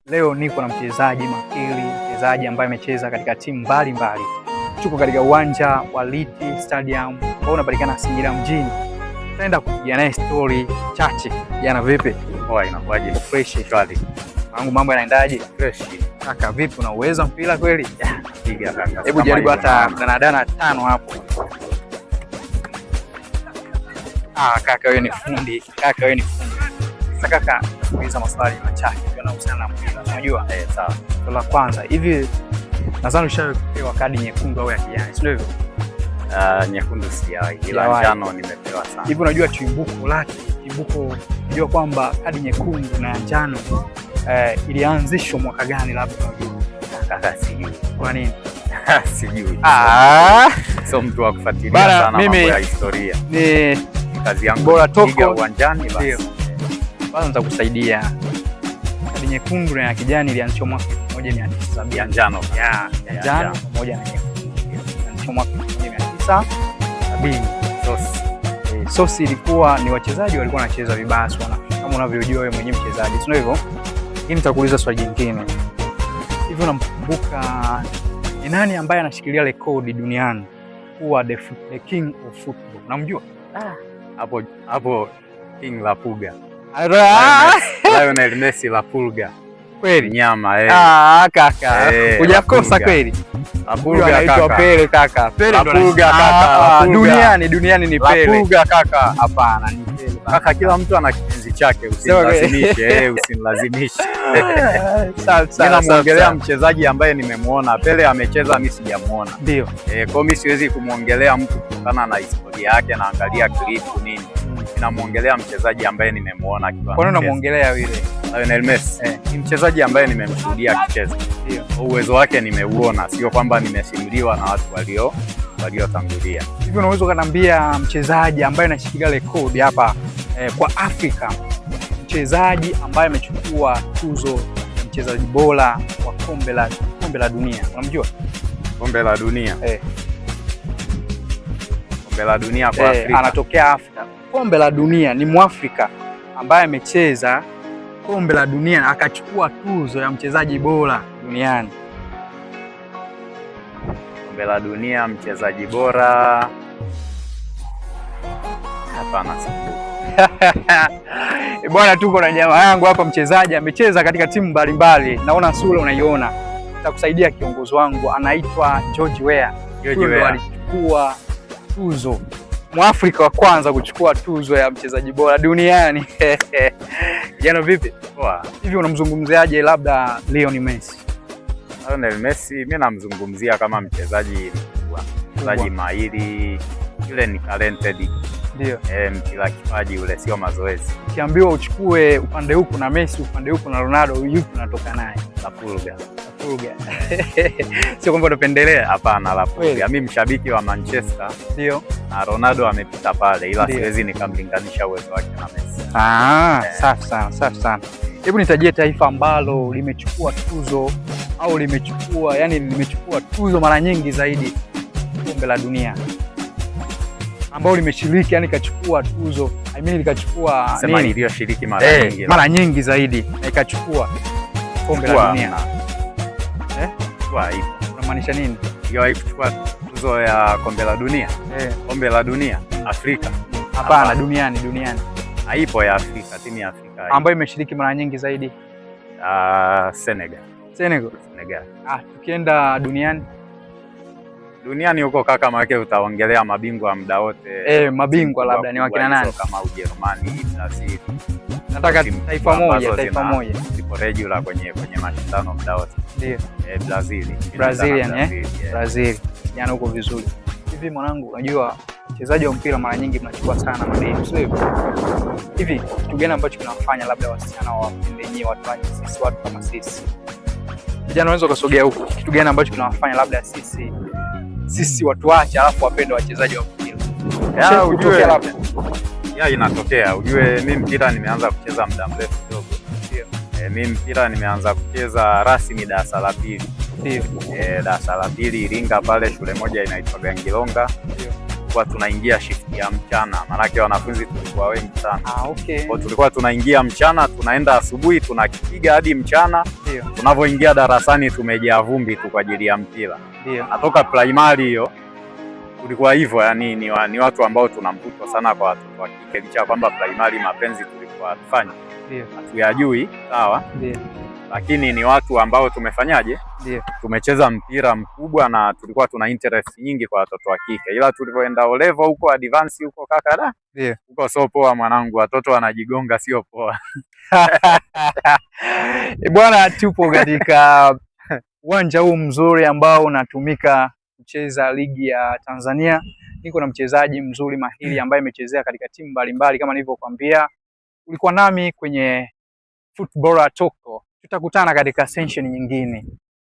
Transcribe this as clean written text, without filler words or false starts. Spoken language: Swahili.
Leo niko na mchezaji makili, mchezaji ambaye amecheza katika timu mbalimbali. Tuko katika uwanja wa Liti Stadium ambao unapatikana Singida mjini. Tutaenda kupiga naye story chache. Jana vipi? Poa, inakuaje? Fresh kweli. Mambo yanaendaje? Fresh. Kaka vipi, unaweza mpira kweli? Piga kaka. Hebu jaribu hata danadana 5 hapo. Kaka wewe ni fundi. Sasa kaka, nauliza maswali machache yanayohusiana na mpira. Unajua? Sawa. La kwanza, hivi nadhani ushapewa kadi nyekundu au ya kijani, sio hivyo? Nyekundu sijawahi, ila njano nimepewa sana. Hivi unajua chimbuko lake? Unajua kwamba kadi nyekundu na njano ilianzishwa mwaka gani labda unajua? Kaka sijui. Kwa nini? Sijui. So mtu wa kufuatilia sana mambo ya historia. Ni kazi yangu bora kupiga uwanjani basi. Basi nitakusaidia. Kadi nyekundu na kijani ilianzishwa mwaka 1970. Ya njano. Njano pamoja na nyekundu. Ilianzishwa mwaka 1970. Sosi ilikuwa ni wachezaji walikuwa wanacheza vibaya sana. Kama unavyojua wewe mwenyewe mchezaji, sio hivyo? Hii nitakuuliza swali jingine. Hivi unamkumbuka ni nani ambaye anashikilia rekodi duniani kuwa the king of football? Unamjua? Hapo King La Pulga. Lionel Messi La Pulga. Kweli nyama kaka. Hujakosa kweli. La Pulga anaitwa Pele kaka. Pele ndo La Pulga kaka. Duniani ni Pele. La Pulga kaka. Hapana, ni Pele. Kaka, kila mtu ana kipenzi chake, usinilazimishe. Usinilazimishe. Mimi namuongelea mchezaji ambaye nimemuona. Pele amecheza, mimi sijamuona. Ndio. Kwa mimi siwezi kumuongelea mtu kutokana na historia yake, naangalia klipu nini. Namuongelea mchezaji ambaye nimemuona akiwa. Kwa nini unamuongelea yule? Lionel Messi. Ni mchezaji ambaye nimemshuhudia akicheza. Ndio. Uwezo wake nimeuona, sio kwamba nimesimuliwa na watu waliotangulia. Hivi unaweza kuniambia mchezaji ambaye anashikilia rekodi hapa kwa Afrika, mchezaji ambaye amechukua tuzo ya mchezaji bora wa kombe la dunia, unamjua? Kombe la dunia. Kombe la dunia kwa Afrika. Anatokea Afrika. Kombe la dunia ni Mwafrika ambaye amecheza kombe la dunia akachukua tuzo ya mchezaji bora duniani. Kombe la dunia mchezaji bora. Hapana. Bwana, tuko na jamaa yangu hapa, mchezaji amecheza katika timu mbalimbali. Naona sura unaiona. Nitakusaidia kiongozi wangu, anaitwa George Weah. Alichukua tuzo, Mwafrika wa kwanza kuchukua tuzo ya mchezaji bora duniani. Jana vipi? Poa. Hivi unamzungumziaje labda Lionel Messi? Lionel Messi mimi namzungumzia kama mchezaji mkubwa, mchezaji mahiri, yule ni talented. Ndio. Mpira kipaji ule, sio mazoezi. Ukiambiwa uchukue upande huku na Messi, upande huku na Ronaldo, yupi unatoka naye? La Pulga. Sio kwamba unapendelea? Hapana, La Pulga. Mimi mshabiki wa Manchester. Ndio. Na Ronaldo amepita pale, ila siwezi nikamlinganisha uwezo wake na Messi. Safi sana. Hebu nitajie taifa ambalo limechukua tuzo au limechukua tuzo mara nyingi zaidi kombe la dunia, ambao limeshiriki, kachukua tuzo, likachukua sema iliyoshiriki mara nyingi zaidi na ikachukua kombe la dunia. Unamaanisha nini? Hiyo kuchukua tuzo ya kombe la dunia? Kombe la dunia Afrika? Hapana, duniani. Haipo ya Afrika, timu ya Afrika ambayo imeshiriki mara nyingi zaidi. Senegal. Tukienda duniani huko kaka, maana utaongelea mabingwa muda wote. Mabingwa labda ni wakina nani? Kama Ujerumani, Brazil. Nataka taifa moja. Sipo regular kwenye mashindano muda wote. Ndio. Brazil. Jana huko vizuri. Hivi mwanangu, unajua mchezaji wa mpira mara nyingi mnachukua sana madeni, sio hivyo? Hivi kitu gani ambacho kinawafanya labda wasichana wapende nyinyi watu kama sisi? Vijana unaweza kusogea huko. Kitu gani ambacho kinawafanya labda sisi watu waache alafu wapende wachezaji wa mpira? Ujue labda. Inatokea. Ujue mimi mpira nimeanza kucheza muda mrefu kidogo. Ndio. Mimi mpira nimeanza kucheza rasmi darasa la 2. Ndio. Darasa la 2 Iringa pale shule moja inaitwa Gangilonga. Ndio. tulikuwa tunaingia shift ya mchana, maanake wanafunzi tulikuwa wengi sana. Okay. Kwa tulikuwa tunaingia mchana, tunaenda asubuhi, tunakipiga hadi mchana. Ndio. Tunavyoingia darasani tumejaa vumbi tu kwa ajili ya mpira. Ndio. Natoka primary hiyo tulikuwa hivyo, yani ni watu ambao tunamvutwa sana kwa watoto wa kike, licha kwamba primary mapenzi tulikuwa hatufanya. Ndio. Hatuyajui, sawa? Ndio. Lakini ni watu ambao tumefanyaje? Ndio. Tumecheza mpira mkubwa na tulikuwa tuna interest nyingi kwa watoto wa kike. Ila tulivyoenda O level huko advance huko kaka da. Ndio. Huko sio poa mwanangu, watoto wanajigonga sio poa. Bwana, tupo katika uwanja huu mzuri ambao unatumika kucheza ligi ya Tanzania. Niko na mchezaji mzuri mahiri ambaye amechezea katika timu mbalimbali kama nilivyokuambia. Ulikuwa nami kwenye Footballer Talk. Tutakutana katika session nyingine.